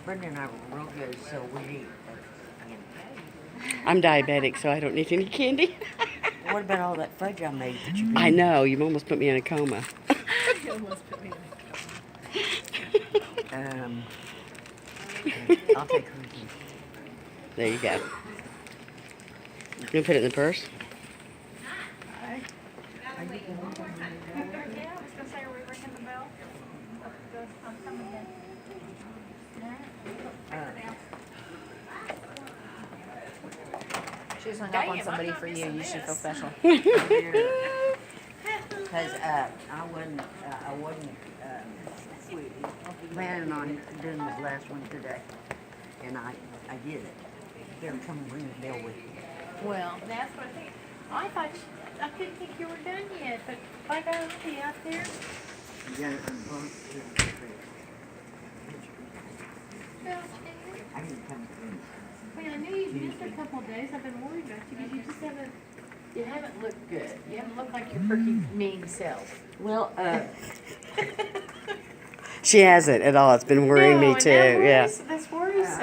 Brenda and I were real good, so we eat. I'm diabetic, so I don't need any candy. What about all that fudge I made that you I know, you almost put me in a coma. You almost put me in a coma. I'll take her. There you go. You gonna put it in the purse? Yeah, I was gonna say, are we ringing the bell? I'm coming in. She just hung up on somebody for you. You should feel special. Because I wasn't planning on doing this last one today, and I did it. Better come ring the bell with me. Well, that's what I think. I couldn't think you were done yet, but I got to be out there. Yeah, Well, I didn't come through. I knew you missed a couple of days. I've been worried about you because you just haven't looked good. You haven't looked like your perky mean self. Well, She hasn't at all. It's been worrying me No, too. and that Yeah. worries-